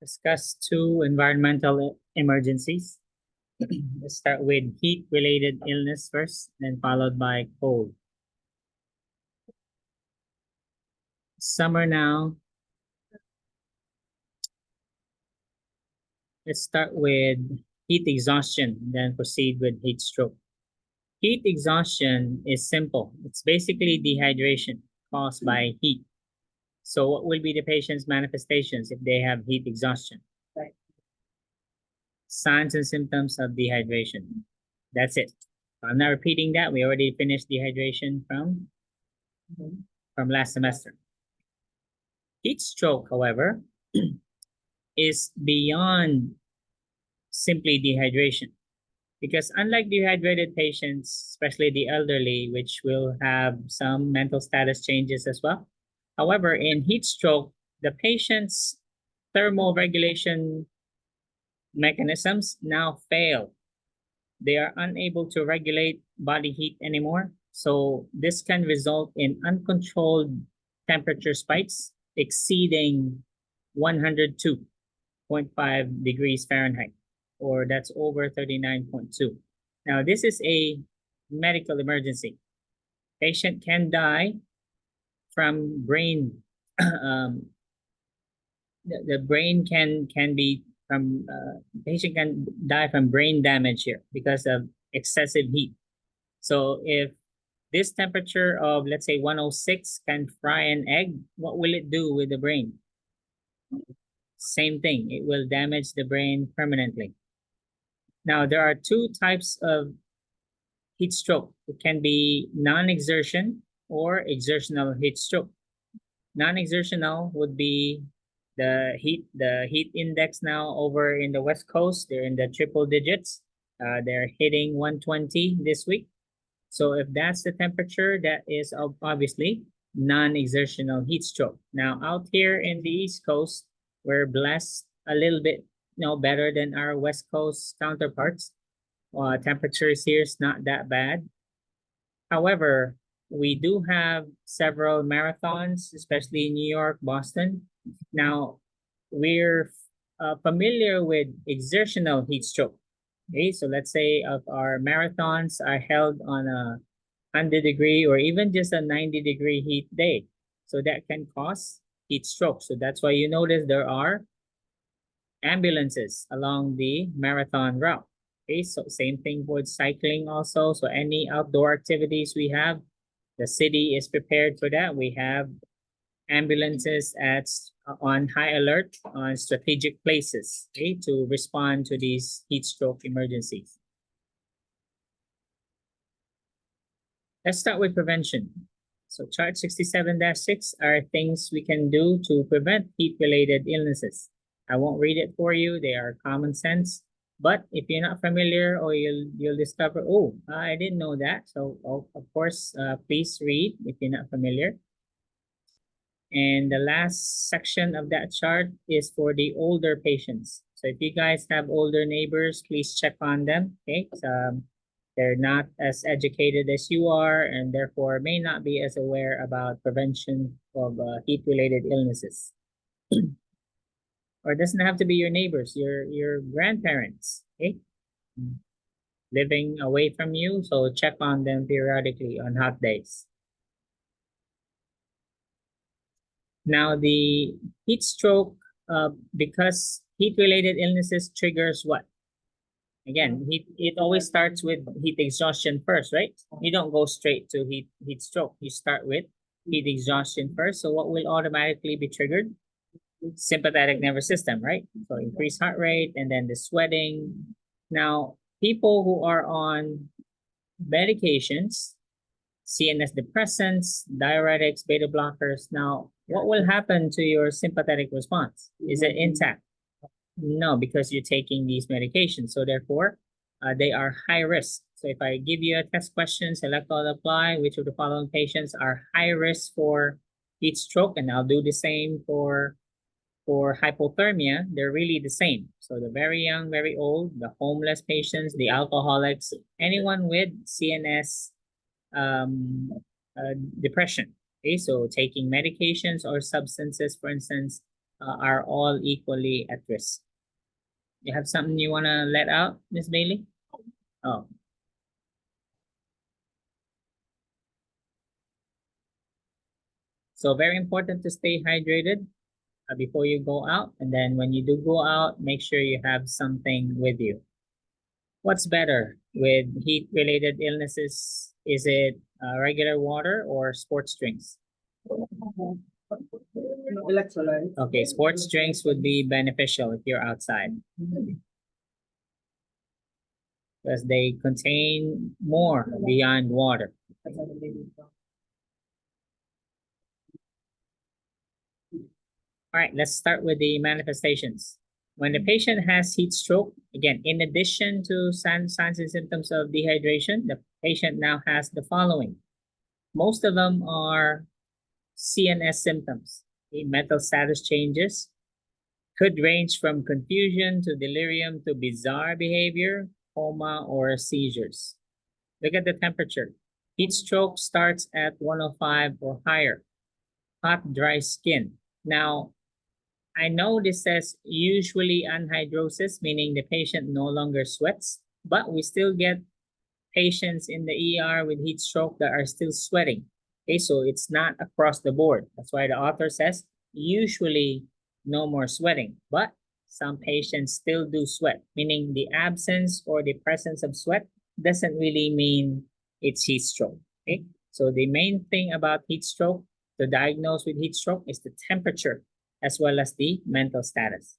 discuss two environmental emergencies. Let's start with heat-related illness first, then followed by cold. Summer now. Let's start with heat exhaustion, then proceed with heat stroke. Heat exhaustion is simple. It's basically dehydration caused by heat. So what will be the patient's manifestations if they have heat exhaustion? Right. Signs and symptoms of dehydration. That's it. I'm not repeating that. We already finished dehydration from last semester. Heat stroke, however, is beyond simply dehydration. Because unlike dehydrated patients, especially the elderly, which will have some mental status changes as well. However, in heat stroke, the patient's thermoregulation mechanisms now fail. They are unable to regulate body heat anymore. So this can result in uncontrolled temperature spikes exceeding 102.5 degrees Fahrenheit, or that's over 39.2. Now, this is a medical emergency. Patient can die from brain, the brain can be from, patient can die from brain damage here because of excessive heat. So if this temperature of, let's say, 106 can fry an egg, what will it do with the brain? Same thing, it will damage the brain permanently. Now, there are two types of heat stroke. It can be non-exertion or exertional heat stroke. Non-exertional would be the heat index now over in the West Coast. They're in the triple digits. They're hitting 120 this week. So if that's the temperature, that is obviously non-exertional heat stroke. Now, out here in the East Coast, we're blessed a little bit, better than our West Coast counterparts. Temperatures here is not that bad. However, we do have several marathons, especially in New York, Boston. Now, we're familiar with exertional heat stroke. Okay, so let's say if our marathons are held on a 100-degree or even just a 90-degree heat day. So that can cause heat stroke. So that's why you notice there are ambulances along the marathon route. Okay, so same thing with cycling also. So any outdoor activities we have, the city is prepared for that. We have ambulances on high alert on strategic places, okay, to respond to these heat stroke emergencies. Let's start with prevention. So chart 67-6 are things we can do to prevent heat-related illnesses. I won't read it for you. They are common sense. But if you're not familiar, or you'll discover, oh, I didn't know that. So of course, please read if you're not familiar. And the last section of that chart is for the older patients. So if you guys have older neighbors, please check on them. Okay, they're not as educated as you are, and therefore may not be as aware about prevention of heat-related illnesses. Or it doesn't have to be your neighbors, your grandparents, okay? Living away from you, so check on them periodically on hot days. Now, the heat stroke, because heat-related illnesses triggers what? Again, it always starts with heat exhaustion first, right? You don't go straight to heat stroke. You start with heat exhaustion first. So what will automatically be triggered? Sympathetic nervous system, right? So increased heart rate and then the sweating. Now, people who are on medications, CNS depressants, diuretics, beta blockers. Now, what will happen to your sympathetic response? Is it intact? No, because you're taking these medications. So therefore, they are high risk. So if I give you a test question, select all apply, which of the following patients are high risk for heat stroke? And I'll do the same for hypothermia. They're really the same. So the very young, very old, the homeless patients, the alcoholics, anyone with CNS depression. Okay, so taking medications or substances, for instance, are all equally at risk. You have something you want to let out, Miss Bailey? Oh, so very important to stay hydrated before you go out. And then when you do go out, make sure you have something with you. What's better with heat-related illnesses? Is it regular water or sports drinks? Electrolyte. Okay, sports drinks would be beneficial if you're outside because they contain more beyond water. All right, let's start with the manifestations. When the patient has heat stroke, again, in addition to signs and symptoms of dehydration, the patient now has the following. Most of them are CNS symptoms. The mental status changes could range from confusion to delirium to bizarre behavior, coma, or seizures. Look at the temperature. Heat stroke starts at 105 or higher. Hot, dry skin. Now, I know this says usually anhidrosis, meaning the patient no longer sweats, but we still get patients in the ER with heat stroke that are still sweating. Okay, so it's not across the board. That's why the author says usually no more sweating, but some patients still do sweat, meaning the absence or the presence of sweat doesn't really mean it's heat stroke. Okay, so the main thing about heat stroke, to diagnose with heat stroke, is the temperature as well as the mental status.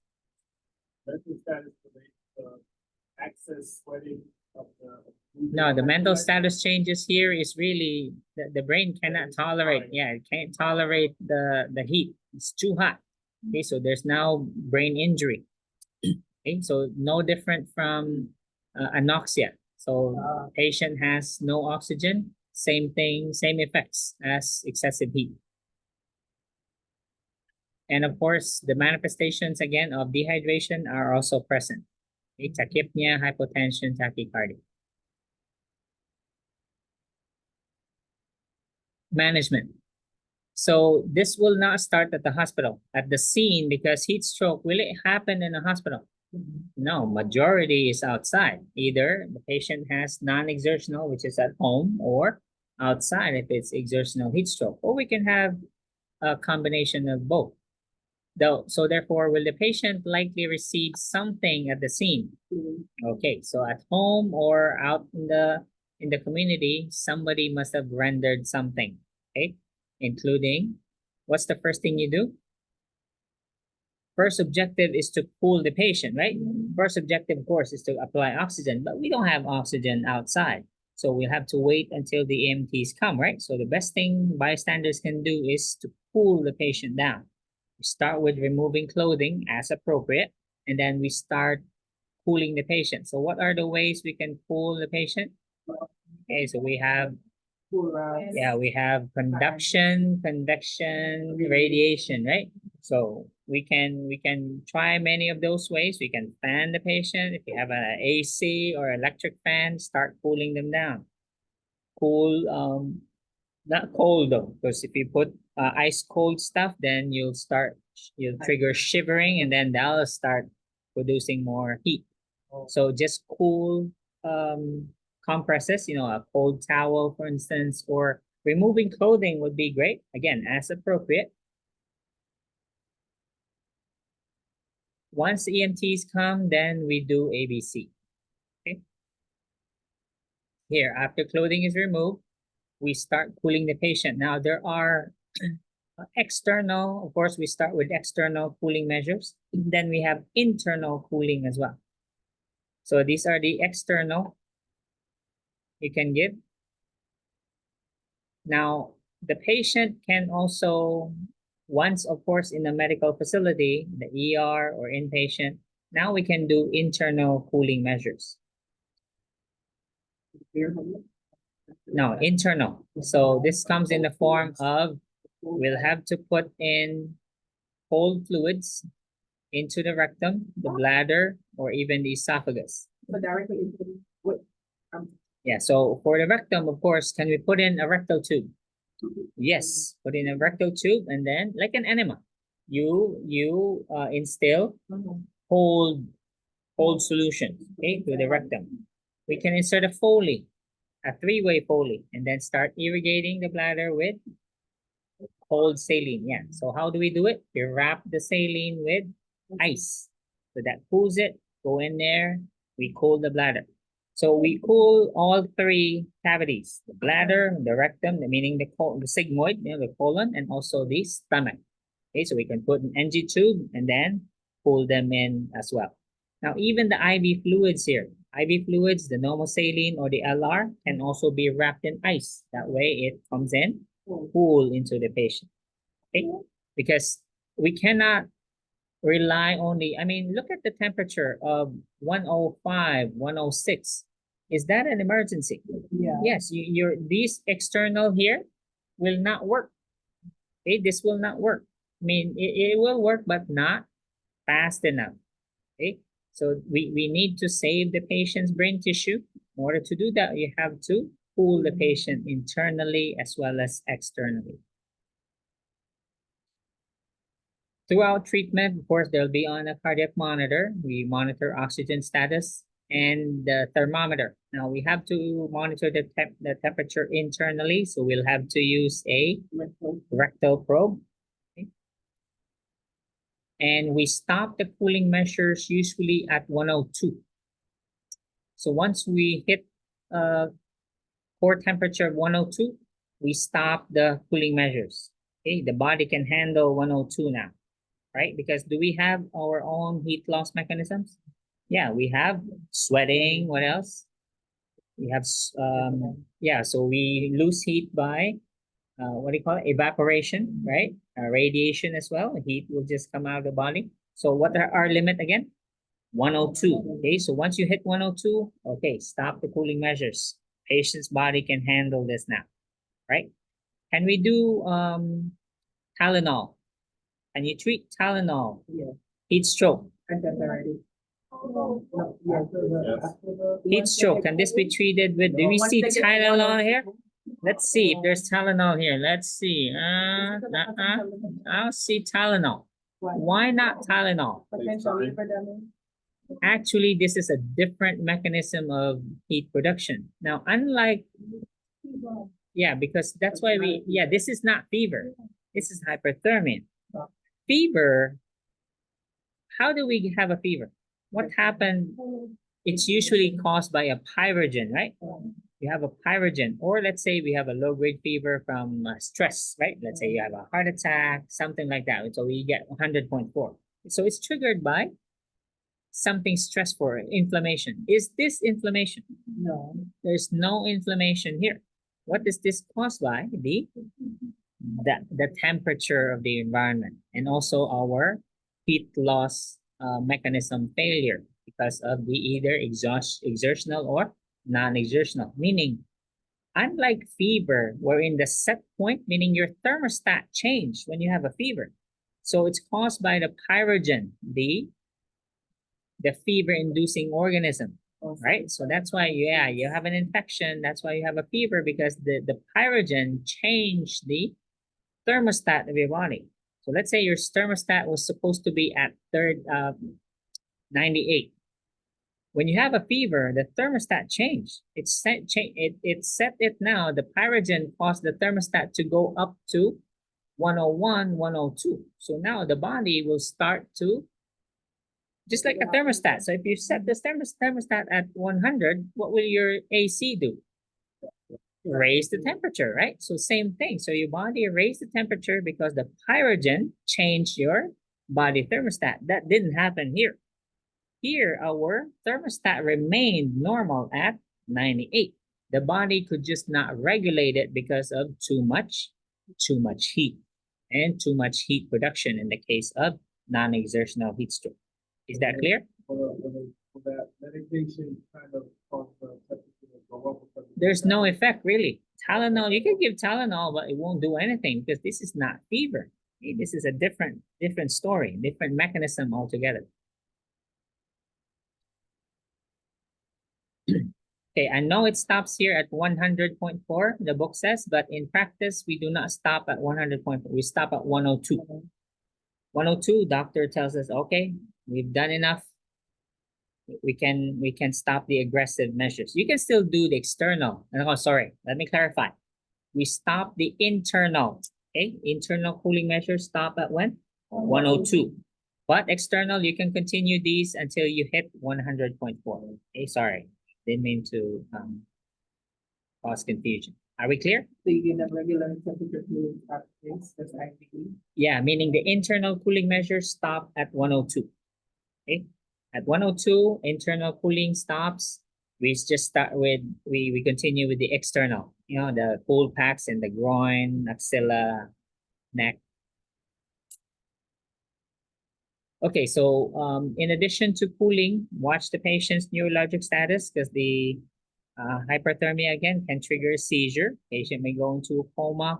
Mental status relates excess sweating of the. No, the mental status changes here is really the brain cannot tolerate. Yeah, it can't tolerate the heat. It's too hot. Okay, so there's now brain injury. Okay, so no different from anoxia. So patient has no oxygen, same thing, same effects as excessive heat. And of course, the manifestations again of dehydration are also present. Okay, tachypnea, hypotension, tachycardia. Management. So this will not start at the hospital, at the scene, because heat stroke, will it happen in a hospital? No, majority is outside. Either the patient has non-exertional, which is at home, or outside if it's exertional heat stroke, or we can have a combination of both. Though, so therefore, will the patient likely receive something at the scene? Okay, so at home or out in the community, somebody must have rendered something, okay? Including, what's the first thing you do? First objective is to cool the patient, right? First objective, of course, is to apply oxygen, but we don't have oxygen outside. So we have to wait until the EMTs come, right? So the best thing bystanders can do is to cool the patient down. We start with removing clothing as appropriate, and then we start cooling the patient. So what are the ways we can cool the patient? Okay, so we have, yeah, we have conduction, convection, radiation, right? So we can try many of those ways. We can fan the patient. If you have an AC or electric fan, start cooling them down. Cool, not cold though, because if you put ice cold stuff, then you'll trigger shivering, and then that'll start producing more heat. So just cool compresses, a cold towel, for instance, or removing clothing would be great. Again, as appropriate. Once the EMTs come, then we do ABC. Okay. Here, after clothing is removed, we start cooling the patient. Now, there are external, of course, we start with external cooling measures. Then we have internal cooling as well. So these are the external you can give. Now, the patient can also, once, of course, in a medical facility, the ER or inpatient, now we can do internal cooling measures. No, internal. So this comes in the form of, we'll have to put in cold fluids into the rectum, the bladder, or even the esophagus. So directly into what? Yeah, so for the rectum, of course, can we put in a rectal tube? Yes, put in a rectal tube and then like an enema. you instill cold solution, okay, to the rectum. We can insert a Foley, a 3-way Foley, and then start irrigating the bladder with cold saline. Yeah. So how do we do it? We wrap the saline with ice. So that cools it. Go in there. We cool the bladder. So we cool all 3 cavities: the bladder, the rectum, meaning the sigmoid, the colon, and also the stomach. Okay, so we can put an NG tube and then pull them in as well. Now, even the IV fluids here, IV fluids, the normal saline or the LR, can also be wrapped in ice. That way it comes in cool into the patient. Okay, because we cannot rely only, I mean, look at the temperature of 105, 106. Is that an emergency? Yeah. Yes, these external here will not work. Okay, this will not work. I mean, it will work, but not fast enough. Okay, so we need to save the patient's brain tissue. In order to do that, you have to cool the patient internally as well as externally. Throughout treatment, of course, they'll be on a cardiac monitor. We monitor oxygen status and the thermometer. Now, we have to monitor the temperature internally, so we'll have to use a rectal probe. Okay. And we stop the cooling measures usually at 102. So once we hit core temperature of 102, we stop the cooling measures. Okay, the body can handle 102 now. Right? Because do we have our own heat loss mechanisms? Yeah, we have sweating. What else? We have, yeah, so we lose heat by, what do you call it? Evaporation, right? Radiation as well. Heat will just come out of the body. So what are our limit again? 102. Okay, so once you hit 102, okay, stop the cooling measures. Patient's body can handle this now, right? Can we do Tylenol? Can you treat Tylenol? Yeah. Heat stroke. Heat stroke. Can this be treated with? Do we see Tylenol here? Let's see if there's Tylenol here. Let's see. I'll see Tylenol. Why not Tylenol? Actually, this is a different mechanism of heat production. Now, unlike, yeah, because that's why this is not fever. This is hyperthermia. Fever, how do we have a fever? What happened? It's usually caused by a pyrogen, right? You have a pyrogen, or let's say we have a low-grade fever from stress, right? Let's say you have a heart attack, something like that. So we get 100.4. So it's triggered by something stressful, inflammation. Is this inflammation? No. There's no inflammation here. What is this caused by? The temperature of the environment, and also our heat loss mechanism failure because of the either exertional or non-exertional. Meaning, unlike fever, wherein the set point, meaning your thermostat changed when you have a fever. So it's caused by the pyrogen, the fever-inducing organism. Right? So that's why, yeah, you have an infection. That's why you have a fever, because the pyrogen changed the thermostat of your body. So let's say your thermostat was supposed to be at 98. When you have a fever, the thermostat changed. It set it now. The pyrogen caused the thermostat to go up to 101, 102. So now the body will start to, just like a thermostat. So if you set the thermostat at 100, what will your AC do? Raise the temperature, right? So same thing. So your body raised the temperature because the pyrogen changed your body thermostat. That didn't happen here. Here, our thermostat remained normal at 98. The body could just not regulate it because of too much heat and too much heat production in the case of non-exertional heat stroke. Is that clear? That medication kind of causes the temperature to go up. There's no effect really. Tylenol, you can give Tylenol, but it won't do anything because this is not fever. Okay, this is a different story, different mechanism altogether. Okay, I know it stops here at 100.4, the book says, but in practice, we do not stop at 100.4. We stop at 102. 102, doctor tells us, okay, we've done enough. We can stop the aggressive measures. You can still do the external. Oh, sorry, let me clarify. We stop the internal. Okay, internal cooling measures stop at when? 102. But external, you can continue these until you hit 100.4. Okay, sorry, didn't mean to cause confusion. Are we clear? So you give them regular temperature fluid practice, that's IPE. Yeah, meaning the internal cooling measures stop at 102. Okay, at 102, internal cooling stops. We just start with, we continue with the external, you know, the cold packs in the groin, axilla, neck. Okay, so in addition to cooling, watch the patient's neurologic status because the hyperthermia again can trigger a seizure. Patient may go into a coma.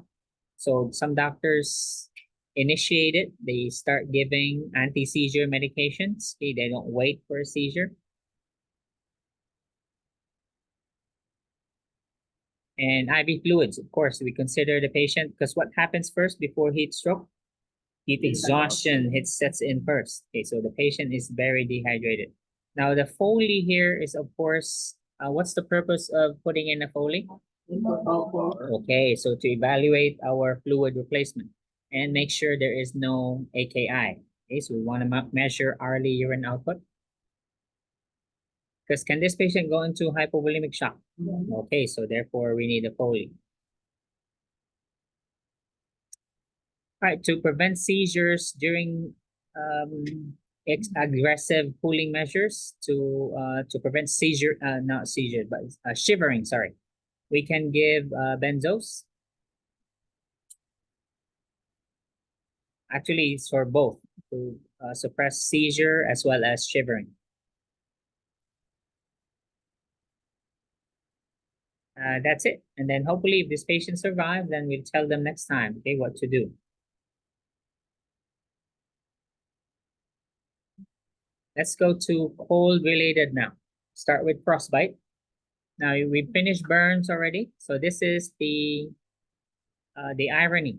So some doctors initiate it. They start giving anti-seizure medications. Okay, they don't wait for a seizure. And IV fluids, of course, we consider the patient because what happens first before heat stroke? Heat exhaustion sets in first. Okay, so the patient is very dehydrated. Now the Foley here is, of course, what's the purpose of putting in a Foley? Okay, so to evaluate our fluid replacement and make sure there is no AKI. Okay, so we want to measure hourly urine output. Because can this patient go into hypovolemic shock? Okay, so therefore we need a Foley. All right, to prevent seizures during aggressive cooling measures to prevent seizure, not seizure, but shivering, sorry. We can give benzos. Actually, it's for both, to suppress seizure as well as shivering. That's it. And then hopefully if this patient survives, then we'll tell them next time, okay, what to do. Let's go to cold related now. Start with frostbite. Now we finished burns already. So this is the irony.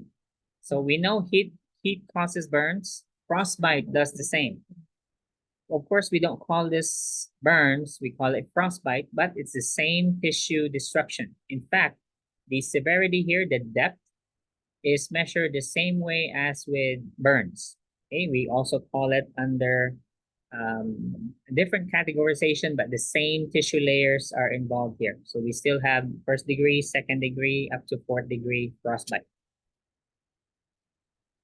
So we know heat causes burns. Frostbite does the same. Of course, we don't call this burns, we call it frostbite, but it's the same tissue destruction. In fact, the severity here, the depth, is measured the same way as with burns. Okay, we also call it under different categorization, but the same tissue layers are involved here. So we still have first degree, second degree, up to fourth degree frostbite.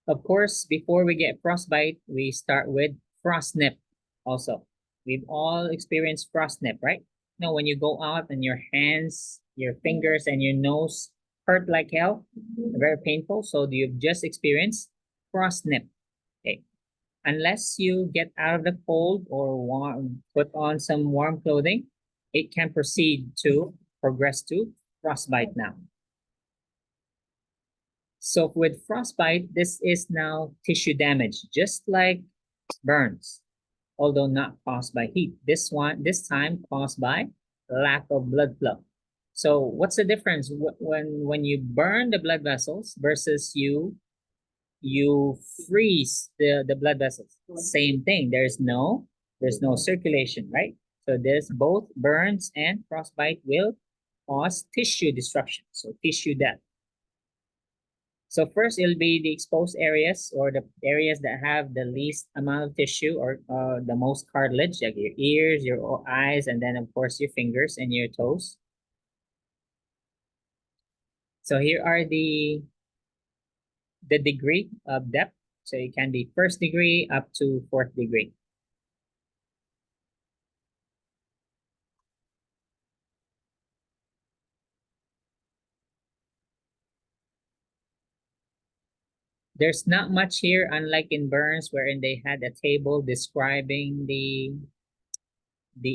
Of course, before we get frostbite, we start with frost nip also. We've all experienced frost nip, right? You know, when you go out and your hands, your fingers, and your nose hurt like hell, very painful. So you've just experienced frost nip. Okay. Unless you get out of the cold or put on some warm clothing, it can progress to frostbite now. So with frostbite, this is now tissue damage, just like burns, although not caused by heat. This time caused by lack of blood flow. So what's the difference when you burn the blood vessels versus you freeze the blood vessels? Same thing. There's no circulation, right? So there's both burns and frostbite will cause tissue destruction, so tissue death. So first, it'll be the exposed areas or the areas that have the least amount of tissue or the most cartilage, like your ears, your eyes, and then of course your fingers and your toes. So here are the degree of depth. So it can be first degree up to fourth degree. There's not much here, unlike in burns, wherein they had a table describing the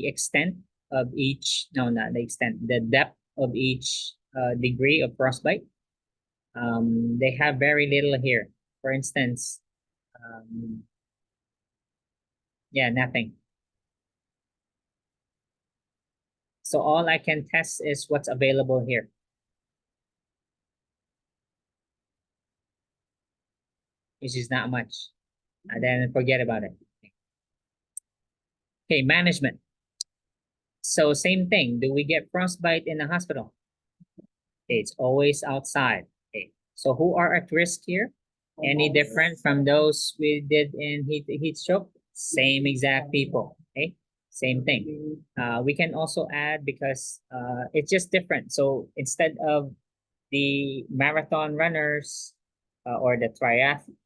extent of each, no, not the extent, the depth of each degree of frostbite. They have very little here. For instance, yeah, nothing. So all I can test is what's available here. Which is not much. and then forget about it. Okay, management. So same thing. Do we get frostbite in the hospital? Okay, it's always outside. Okay, so who are at risk here? Any different from those we did in heat stroke? Same exact people. Okay, same thing. We can also add because it's just different. So instead of the marathon runners or the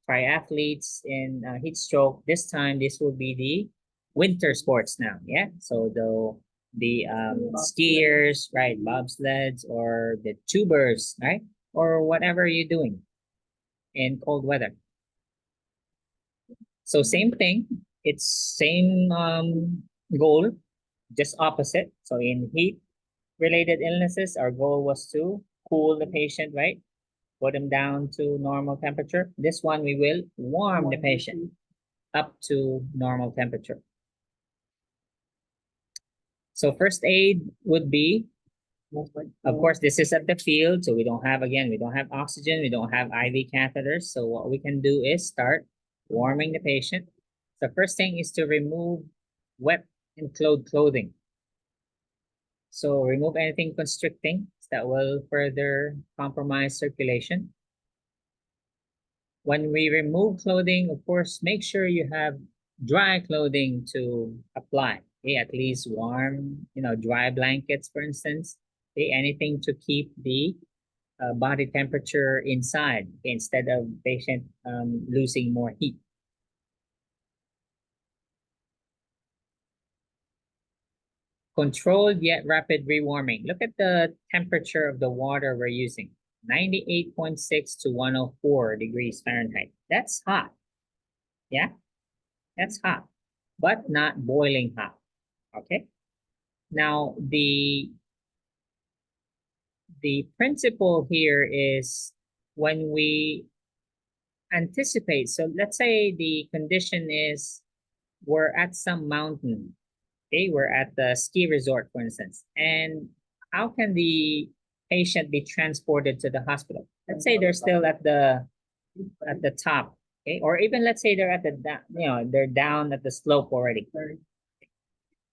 triathletes in heat stroke, this time this will be the winter sports now. Yeah, so the skiers, right, bobsleds, or the tubers, right, or whatever you're doing in cold weather. So same thing, it's same goal, just opposite. So in heat related illnesses, our goal was to cool the patient, right? Put them down to normal temperature. This one, we will warm the patient up to normal temperature. So first aid would be, of course, this is at the field, so we don't have, again, we don't have oxygen, we don't have IV catheters. So what we can do is start warming the patient. The first thing is to remove wet and clothing. So remove anything constricting that will further compromise circulation. When we remove clothing, of course, make sure you have dry clothing to apply. Okay, at least warm, dry blankets, for instance. Okay, anything to keep the body temperature inside, okay, instead of patient losing more heat. Controlled yet rapid rewarming. Look at the temperature of the water we're using. 98.6 to 104 degrees Fahrenheit. That's hot. Yeah, that's hot, but not boiling hot. Okay. Now, the principle here is when we anticipate, so let's say the condition is we're at some mountain, okay, we're at the ski resort, for instance, and how can the patient be transported to the hospital? Let's say they're still at the top, okay, or even let's say they're at the they're down at the slope already.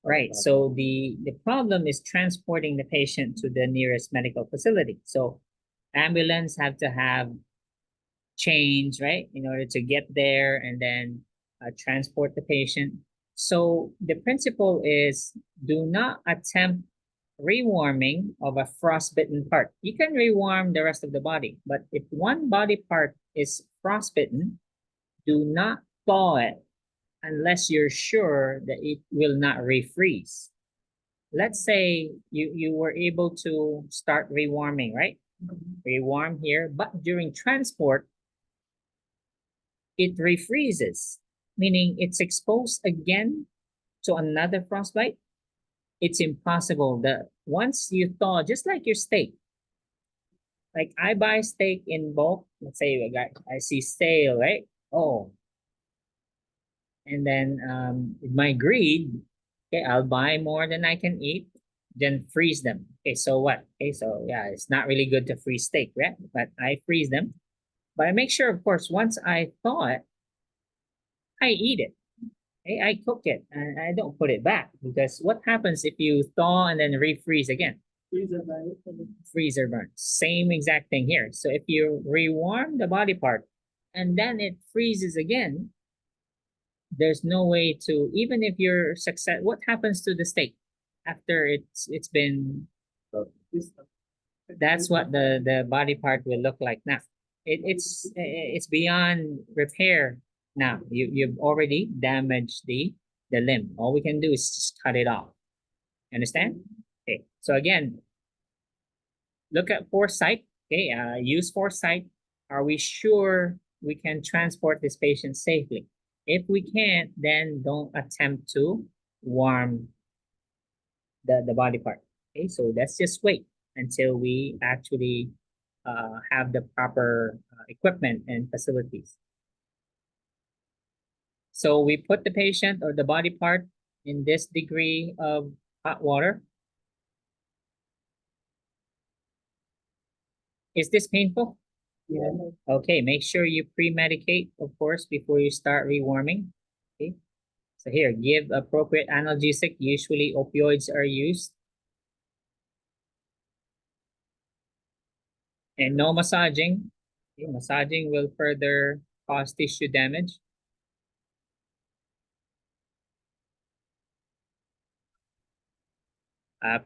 Right. So the problem is transporting the patient to the nearest medical facility. So ambulance have to have change, right, in order to get there and then transport the patient. So the principle is do not attempt rewarming of a frostbitten part. You can rewarm the rest of the body, but if one body part is frostbitten, do not thaw it unless you're sure that it will not refreeze. Let's say you were able to start rewarming, right? Rewarm here, but during transport, it refreezes, meaning it's exposed again to another frostbite. It's impossible that once you thaw, just like your steak, like I buy steak in bulk, let's say I see sale, right? Oh, and then my greed, okay, I'll buy more than I can eat, then freeze them. Okay, so what? Okay, so yeah, it's not really good to freeze steak, right? But I freeze them. But I make sure, of course, once I thaw it, I eat it. Okay, I cook it and I don't put it back, because what happens if you thaw and then refreeze again? Freezer burn. Same exact thing here. So if you rewarm the body part and then it freezes again, there's no way to, even if you're success, what happens to the steak after it's been, that's what the body part will look like now. It's beyond repair now. You've already damaged the limb. All we can do is just cut it off. Understand? Okay, so again, look at foresight. Okay, use foresight. Are we sure we can transport this patient safely? If we can't, then don't attempt to warm the body part. Okay, so let's just wait until we actually have the proper equipment and facilities. So we put the patient or the body part in this degree of hot water. Is this painful? Yeah. Okay, make sure you pre-medicate, of course, before you start rewarming. Okay, so here, give appropriate analgesic. Usually opioids are used. And no massaging. Okay, massaging will further cause tissue damage.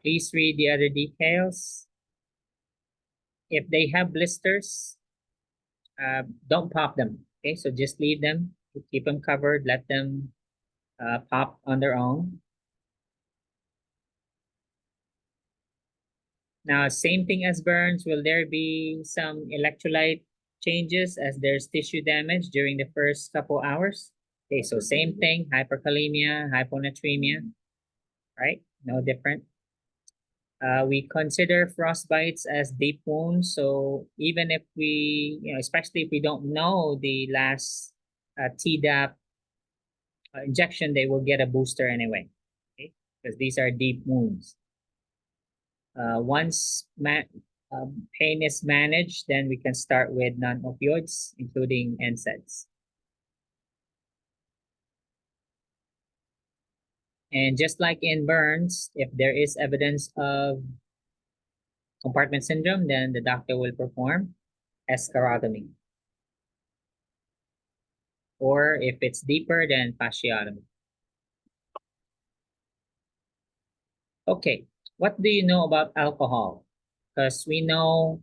Please read the other details. If they have blisters, don't pop them. Okay, so just leave them, keep them covered, let them pop on their own. Now, same thing as burns, will there be some electrolyte changes as there's tissue damage during the first couple hours? Okay, so same thing, hyperkalemia, hyponatremia, right? No different. We consider frostbites as deep wounds. So even if we, especially if we don't know the last Tdap injection, they will get a booster anyway, okay? Because these are deep wounds. Once pain is managed, then we can start with non-opioids, including NSAIDs. And just like in burns, if there is evidence of compartment syndrome, then the doctor will perform escharotomy. Or if it's deeper, then fasciotomy. Okay, what do you know about alcohol? Because we know,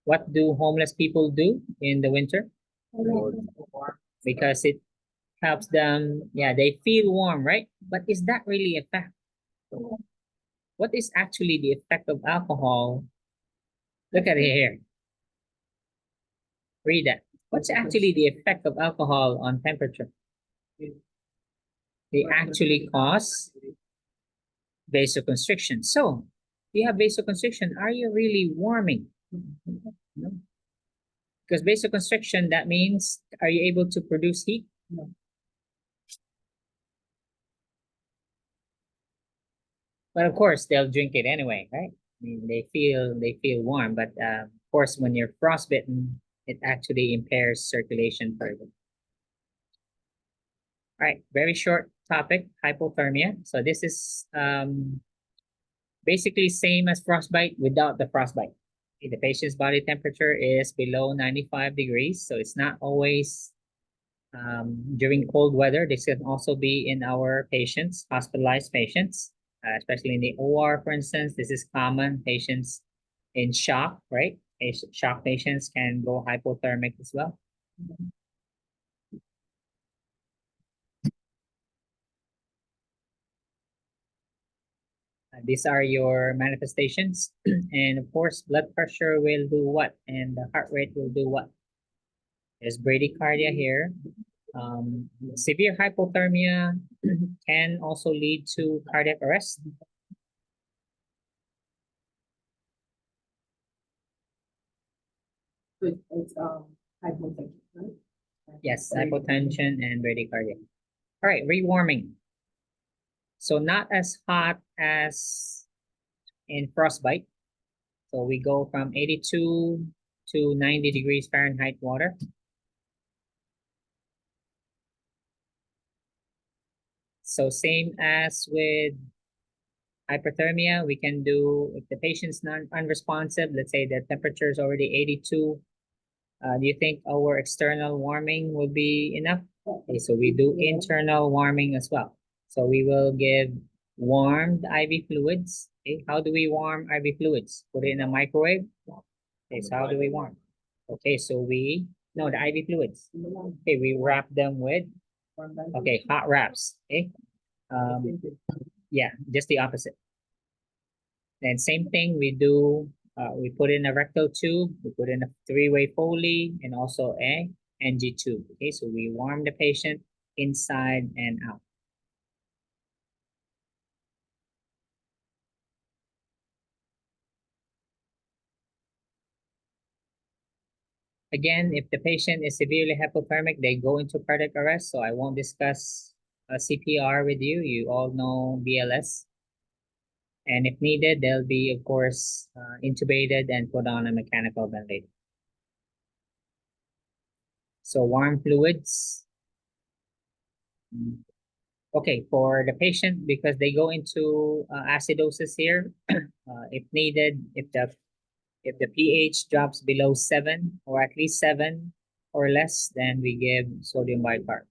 what do homeless people do in the winter? Because it helps them, yeah, they feel warm, right? But is that really a fact? What is actually the effect of alcohol? Look at it here. Read that. What's actually the effect of alcohol on temperature? They actually cause vasoconstriction. So, if you have vasoconstriction, are you really warming? No. Because vasoconstriction, that means, are you able to produce heat? No. But of course, they'll drink it anyway, right? I mean, they feel warm, but of course, when you're frostbitten, it actually impairs circulation further. All right, very short topic, hypothermia. So this is basically same as frostbite without the frostbite. Okay, the patient's body temperature is below 95 degrees, so it's not always during cold weather. This can also be in our patients, hospitalized patients, especially in the OR, for instance. This is common. Patients in shock, right? Shock patients can go hypothermic as well. These are your manifestations. And of course, blood pressure will do what? And the heart rate will do what? There's bradycardia here. Severe hypothermia can also lead to cardiac arrest. It's hypotension, right? Yes, hypotension and bradycardia. All right, rewarming. So not as hot as in frostbite. So we go from 82 to 90 degrees Fahrenheit water. So same as with hyperthermia, we can do, if the patient's unresponsive, let's say the temperature is already 82, do you think our external warming will be enough? Okay, so we do internal warming as well. So we will give warmed IV fluids. Okay, how do we warm IV fluids? Put it in a microwave. Okay, so how do we warm? Okay, so no, the IV fluids. Okay, we wrap them with, okay, hot wraps. Okay, yeah, just the opposite. Then same thing, we do, we put in a rectal tube, we put in a three-way Foley, and also a NG tube. Okay, so we warm the patient inside and out. Again, if the patient is severely hypothermic, they go into cardiac arrest, so I won't discuss CPR with you. You all know BLS. And if needed, they'll be, of course, intubated and put on a mechanical ventilator. So warm fluids. Okay, for the patient, because they go into acidosis here, if needed, if the pH drops below 7 or at least 7 or less, then we give sodium bicarb.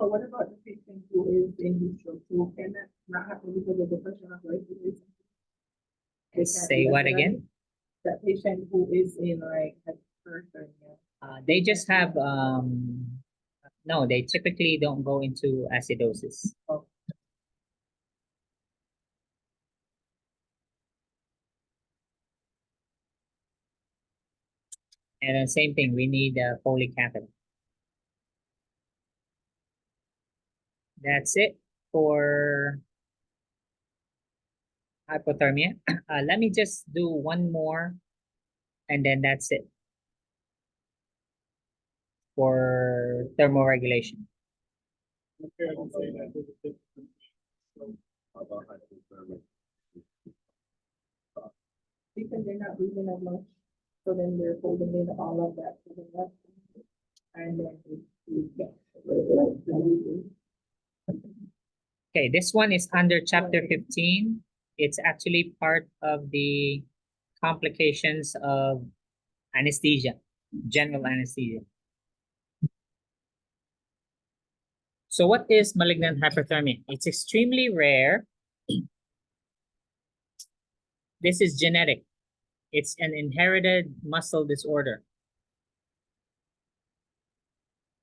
So what about the patient who is in heat stroke, who cannot not happen because of depression of respiratory? They can't Say do what that again? That patient who is in like hyperthermia. They just have no, they typically don't go into acidosis. Oh. And then same thing, we need a Foley catheter. That's it for hypothermia. Let me just do one more, and then that's it for thermoregulation. Okay, I can say that there's a difference between stroke About hypothermic. Because they're not breathing as much, so then they're holding in all of that to the left. And then we get. Okay, this one is under chapter 15. It's actually part of the complications of anesthesia, general anesthesia. So what is malignant hyperthermia? It's extremely rare. This is genetic. It's an inherited muscle disorder.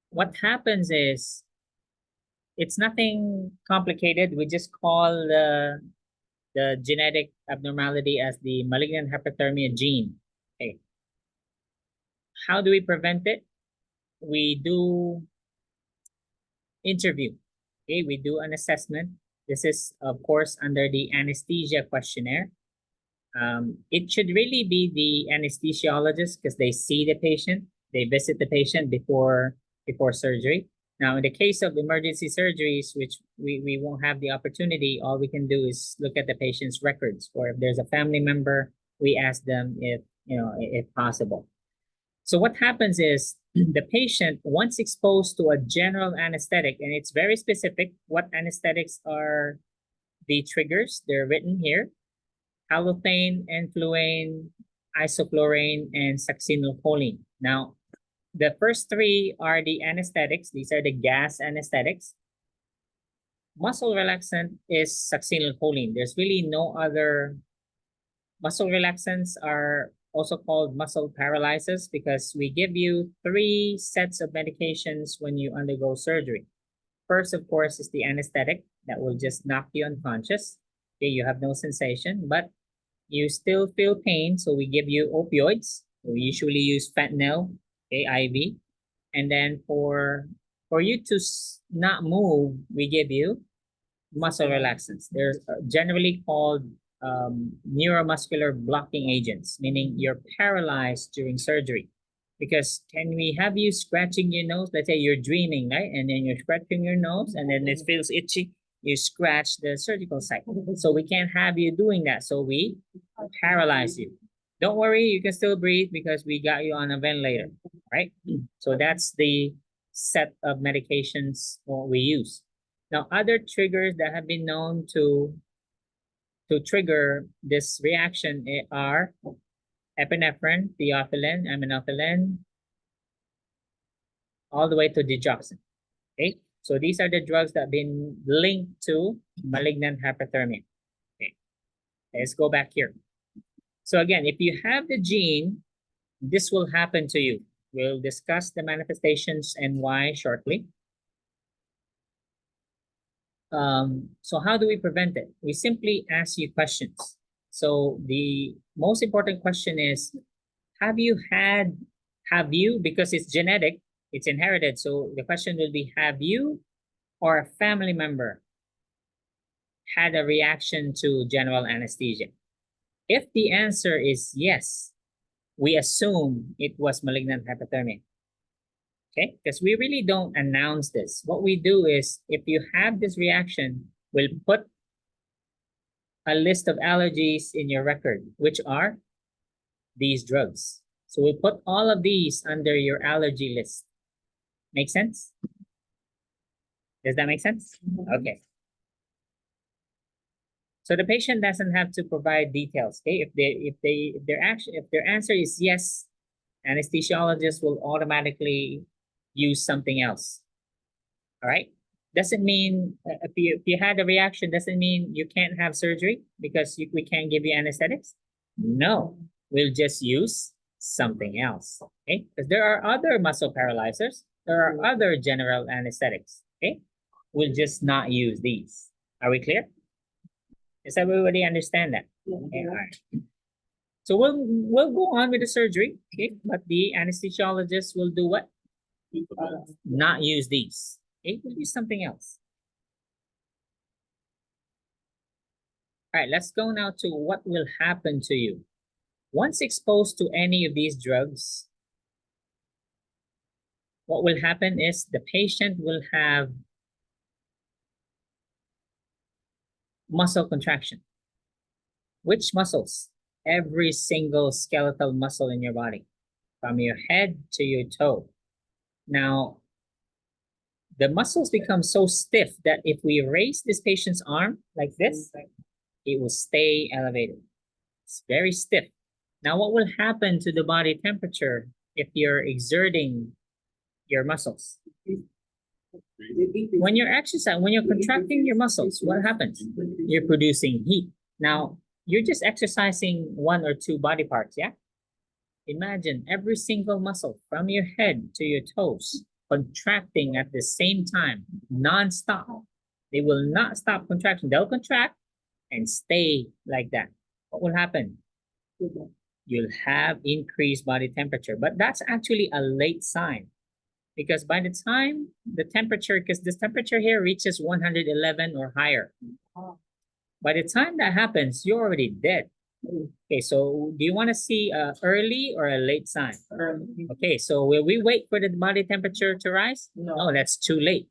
What happens is, it's nothing complicated. We just call the genetic abnormality as the malignant hyperthermia gene. Okay. How do we prevent it? We do interview. Okay, we do an assessment. This is, of course, under the anesthesia questionnaire. It should really be the anesthesiologist because they see the patient, they visit the patient before surgery. Now, in the case of emergency surgeries, which we won't have the opportunity, all we can do is look at the patient's records, or if there's a family member, we ask them if possible. So what happens is the patient, once exposed to a general anesthetic, and it's very specific what anesthetics are the triggers, they're written here: halothane, enfluane, isoflurane, and succinylcholine. Now, the first three are the anesthetics. These are the gas anesthetics. Muscle relaxant is succinylcholine. There's really no other. Muscle relaxants are also called muscle paralyzers because we give you 3 sets of medications when you undergo surgery. First, of course, is the anesthetic that will just knock you unconscious. Okay, you have no sensation, but you still feel pain, so we give you opioids. We usually use fentanyl, okay, IV. And then for you to not move, we give you muscle relaxants. They're generally called neuromuscular blocking agents, meaning you're paralyzed during surgery. Because can we have you scratching your nose? Let's say you're dreaming, right? And then you're scratching your nose and then it feels itchy. You scratch the surgical site. So we can't have you doing that. So we paralyze you. Don't worry, you can still breathe because we got you on a ventilator, right? So that's the set of medications we use. Now, other triggers that have been known to trigger this reaction are epinephrine, theophylline, aminophylline, all the way to digoxin. Okay, so these are the drugs that have been linked to malignant hyperthermia. Okay, let's go back here. So again, if you have the gene, this will happen to you. We'll discuss the manifestations and why shortly. So how do we prevent it? We simply ask you questions. So the most important question is, have you, because it's genetic, it's inherited. So the question will be, have you or a family member had a reaction to general anesthesia? If the answer is yes, we assume it was malignant hyperthermia. Okay, because we really don't announce this. What we do is, if you have this reaction, we'll put a list of allergies in your record, which are these drugs. So we'll put all of these under your allergy list. Make sense? Does that make sense? Okay. So the patient doesn't have to provide details. Okay, if their answer is yes, anesthesiologist will automatically use something else. All right. Doesn't mean if you had a reaction, doesn't mean you can't have surgery because we can't give you anesthetics. No, we'll just use something else. Okay, because there are other muscle paralyzers. There are other general anesthetics. Okay, we'll just not use these. Are we clear? Does everybody understand that? Okay, all right. So we'll go on with the surgery, okay? But the anesthesiologist will do what? Not use these. Okay, we'll use something else. All right, let's go now to what will happen to you. Once exposed to any of these drugs, what will happen is the patient will have muscle contraction. Which muscles? Every single skeletal muscle in your body, from your head to your toe. Now, the muscles become so stiff that if we raise this patient's arm like this, it will stay elevated. It's very stiff. Now, what will happen to the body temperature if you're exerting your muscles? When you're exercising, when you're contracting your muscles, what happens? You're producing heat. Now, you're just exercising one or two body parts, yeah? Imagine every single muscle from your head to your toes contracting at the same time, non-stop. They will not stop contracting. They'll contract and stay like that. What will happen? You'll have increased body temperature, but that's actually a late sign. Because by the time the temperature, because this temperature here reaches 111 or higher, by the time that happens, you're already dead. Okay, so do you want to see a early or a late sign? Okay, so will we wait for the body temperature to rise? No, that's too late.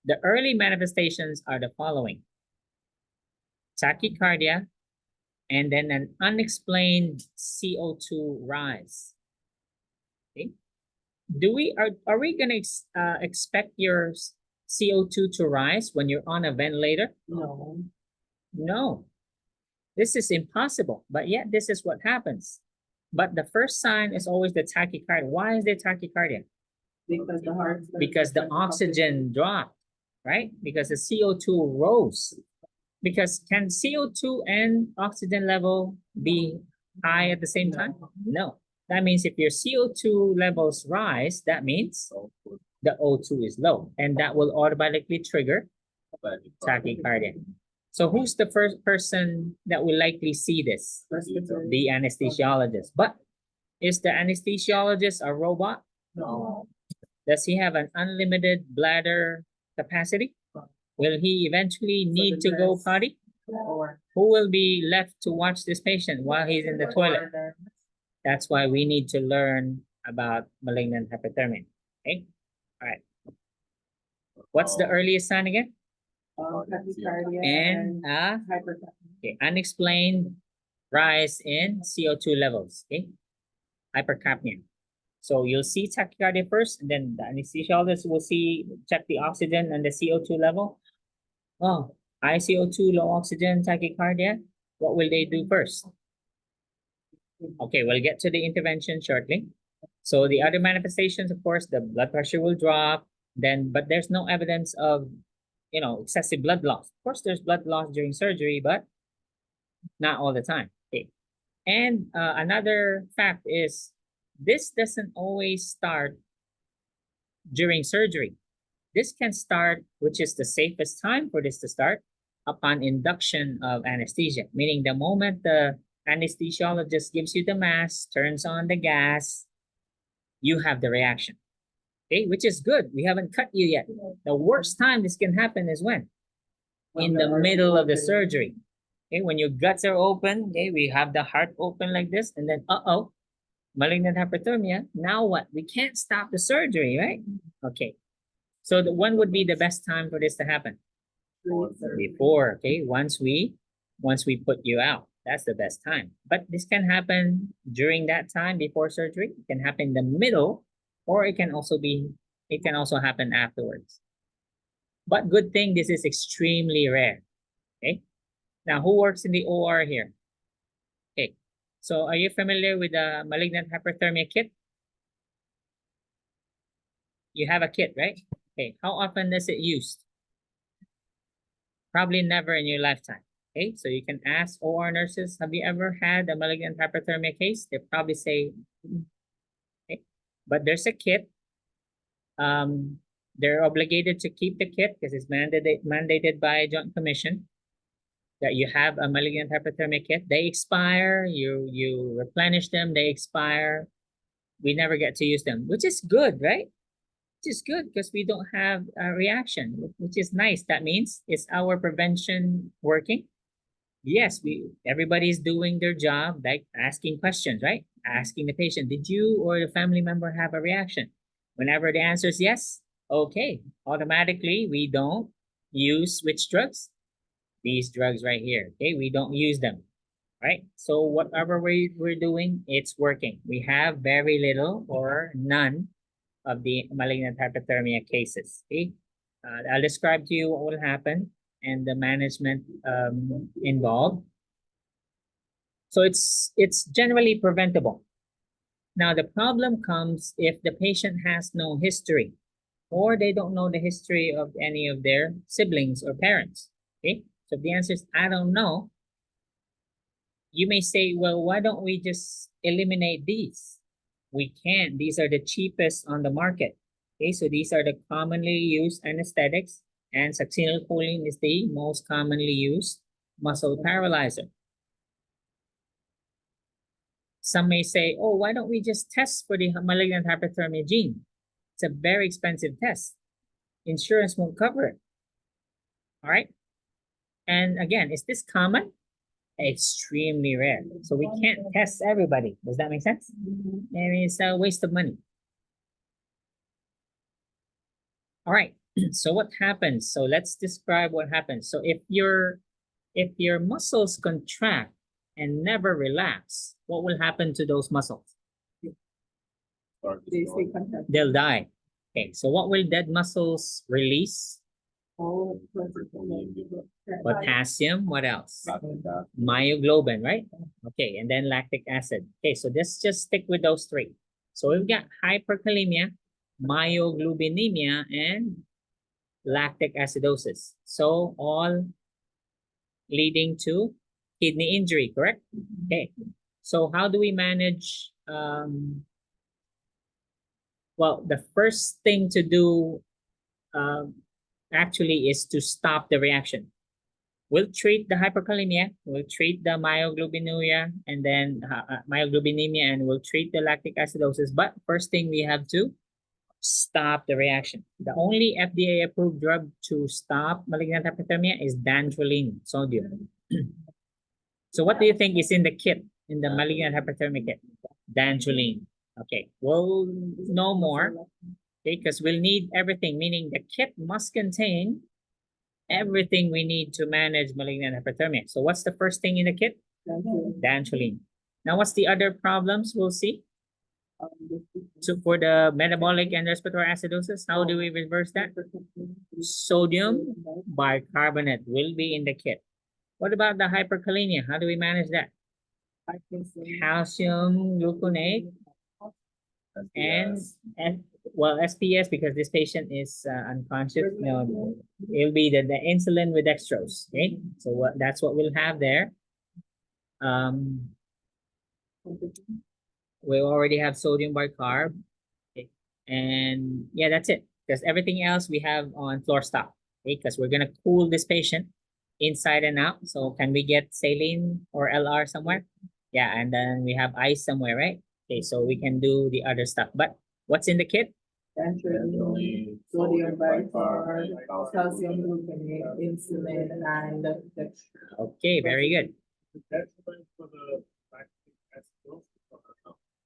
The early manifestations are the following: tachycardia, and then an unexplained CO2 rise. Okay. Are we gonna expect your CO2 to rise when you're on a ventilator? No, this is impossible, but yet this is what happens. But the first sign is always the tachycardia. Why is there tachycardia? Because the oxygen dropped, right? Because the CO2 rose. Because can CO2 and oxygen level be high at the same time? No. That means if your CO2 levels rise, that means the O2 is low, and that will automatically trigger tachycardia. So who's the first person that will likely see this? The anesthesiologist. But is the anesthesiologist a robot? No. Does he have an unlimited bladder capacity? Will he eventually need to go potty? Who will be left to watch this patient while he's in the toilet? That's why we need to learn about malignant hyperthermia. Okay? All right. What's the earliest sign again? Tachycardia And hypercapnia. okay, unexplained rise in CO2 levels. Okay, hypercapnia. So you'll see tachycardia first, and then the anesthesiologist will check the oxygen and the CO2 level. Oh, high CO2, low oxygen, tachycardia. What will they do first? Okay, we'll get to the intervention shortly. So the other manifestations, of course, the blood pressure will drop. But there's no evidence of, excessive blood loss. Of course, there's blood loss during surgery, but not all the time. Okay. And another fact is this doesn't always start during surgery. This can start, which is the safest time for this to start, upon induction of anesthesia, meaning the moment the anesthesiologist gives you the mask, turns on the gas, you have the reaction. Okay, which is good. We haven't cut you yet. The worst time this can happen is when? In the middle of the surgery. Okay, when your guts are open, okay, we have the heart open like this, and then malignant hyperthermia. Now what? We can't stop the surgery, right? Okay. So when would be the best time for this to happen? Before, okay? Once we put you out. That's the best time. But this can happen during that time before surgery. It can happen in the middle, or it can also be It can also happen afterwards. But good thing this is extremely rare. Okay. Now, who works in the OR here? Okay. So are you familiar with the malignant hyperthermia kit? You have a kit, right? Okay. How often is it used? Probably never in your lifetime. Okay. So you can ask OR nurses, have you ever had a malignant hyperthermia case? They'll probably say, okay. But there's a kit. They're obligated to keep the kit because it's mandated by Joint Commission that you have a malignant hyperthermia kit. They expire, you replenish them, they expire. We never get to use them, which is good, right? Which is good because we don't have a reaction, which is nice. That means it's our prevention working. Yes, everybody's doing their job, like asking questions, right? Asking the patient, did you or the family member have a reaction? Whenever the answer is yes, okay, automatically we don't use which drugs? These drugs right here, okay? We don't use them, right? So whatever we're doing, it's working. We have very little or none of the malignant hyperthermia cases, okay? I'll describe to you what will happen and the management involved. So it's generally preventable. Now, the problem comes if the patient has no history or they don't know the history of any of their siblings or parents, okay? So if the answer is, I don't know, you may say, well, why don't we just eliminate these? We can't. These are the cheapest on the market, okay? So these are the commonly used anesthetics, and succinylcholine is the most commonly used muscle paralyzer. Some may say, oh, why don't we just test for the malignant hyperthermia gene? It's a very expensive test. Insurance won't cover it. All right. And again, is this common? Extremely rare. So we can't test everybody. Does that make sense? I mean, it's a waste of money. All right. So what happens? So let's describe what happens. So if your muscles contract and never relax, what will happen to those muscles? Start to They snore. say contact. They'll die. Okay, so what will dead muscles release? All Potassium, what else? Lactic acid. Myoglobin, right? Okay, and then lactic acid. Okay, so let's just stick with those three. So we've got hyperkalemia, myoglobinemia, and lactic acidosis. So all leading to kidney injury, correct? Okay, so how do we manage? Well, the first thing to do actually is to stop the reaction. We'll treat the hyperkalemia, we'll treat the myoglobinuria, and then myoglobinemia, and we'll treat the lactic acidosis. But first thing, we have to stop the reaction. The only FDA-approved drug to stop malignant hyperthermia is dantrolene sodium. So what do you think is in the kit, in the malignant hyperthermia kit? Dantrolene. Okay, we'll know more, okay, because we'll need everything, meaning the kit must contain everything we need to manage malignant hyperthermia. So what's the first thing in the kit? Dantrolene. Now, what's the other problems we'll see? So for the metabolic and respiratory acidosis, how do we reverse that? Sodium bicarbonate will be in the kit. What about the hyperkalemia? How do we manage that? Calcium gluconate and well, SPS, because this patient is unconscious. No, it'll be the insulin with dextrose. Okay, so that's what we'll have there. We already have sodium bicarb, okay. And yeah, that's it. Because everything else we have on floor stop. Okay, because we're gonna cool this patient inside and out. So can we get saline or LR somewhere? Yeah, and then we have ice somewhere, right? Okay, so we can do the other stuff. But what's in the kit? Dantrolene, sodium bicarb, calcium gluconate, insulin, and dextrose. Okay, very good. That's for the lactic acidosis.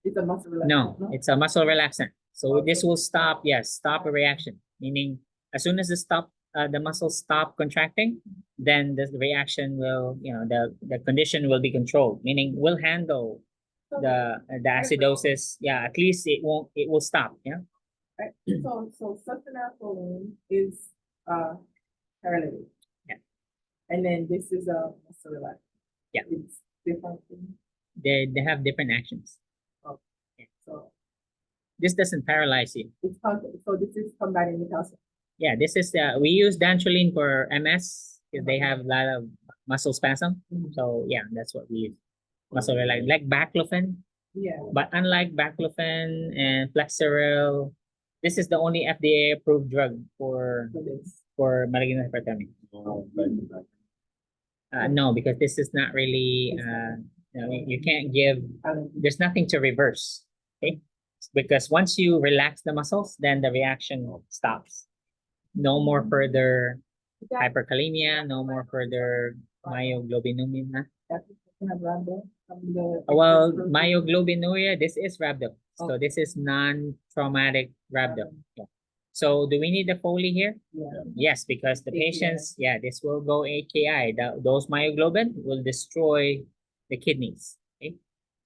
It's a muscle relaxant. No, it's a muscle relaxant. So this will stop, yes, stop a reaction. Meaning, as soon as the muscles stop contracting, then the reaction will, the condition will be controlled. Meaning, we'll handle the acidosis. Yeah, at least it will stop. Yeah. Right, so sulfonylurea is, paralytic. Yeah. And then this is a muscarinic. Yeah. It's different things, They have different actions. so This doesn't paralyze you. it's, so this is combining with calcium. Yeah, this is we use dantrolene for MS because they have a lot of muscle spasm. So yeah, that's what we use. Muscle like baclofen, Yeah, but unlike baclofen and Flexeril, this is the only FDA approved drug for this. for malignant hyperthermia. No, back to back. No, because this is not really you can't give. There's nothing to reverse. Okay, because once you relax the muscles, then the reaction stops. No more further hyperkalemia, no more further myoglobinuria. That's kind of random from the. Well, myoglobinuria, this is rhabdo. So this is non-traumatic rhabdo. Yeah. So do we need the Foley here? Yeah. Yes, because the patients, yeah, this will go AKI. Those myoglobin will destroy the kidneys. Okay.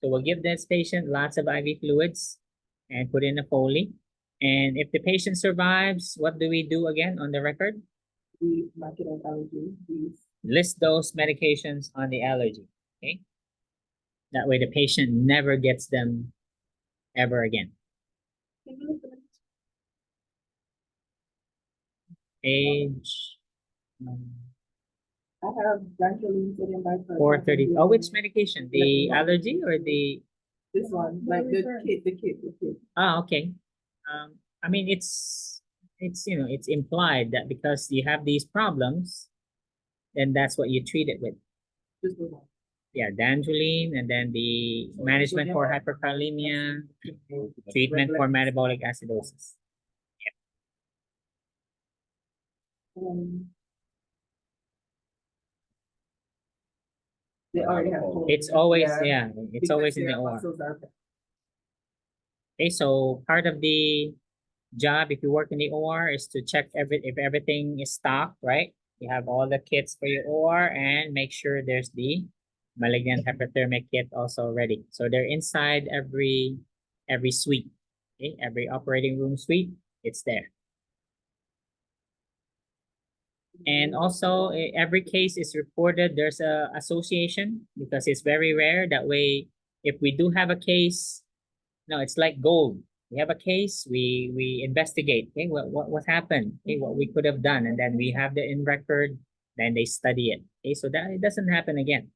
So we'll give this patient lots of IV fluids and put in a Foley. And if the patient survives, what do we do again on the record? We mark it as allergy, these. List those medications on the allergy. Okay. That way the patient never gets them ever again. Age I have dantrolene sodium bicarb. 430. Oh, which medication? The allergy or the This one, like the kid. ah, okay. I mean it's it's implied that because you have these problems, then that's what you treat it with. This one. Yeah, dantrolene and then the management for hyperkalemia, treatment for metabolic acidosis. They already have. It's always yeah, it's always in the OR. muscles are. Okay, so part of the job if you work in the OR is to check if everything is stocked, right? You have all the kits for your OR and make sure there's the malignant hyperthermic kit also ready. So they're inside every suite. Okay, every operating room suite, it's there. And also every case is reported. There's a association because it's very rare. That way, if we do have a case, no, it's like gold. We have a case, we investigate. Okay, what happened? Okay, what we could have done, and then we have the in record. Then they study it. Okay, so that it doesn't happen again.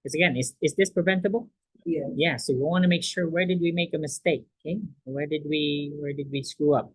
Because again, is this preventable? Yeah. Yeah. So we want to make sure where did we make a mistake? Okay, where did we screw up?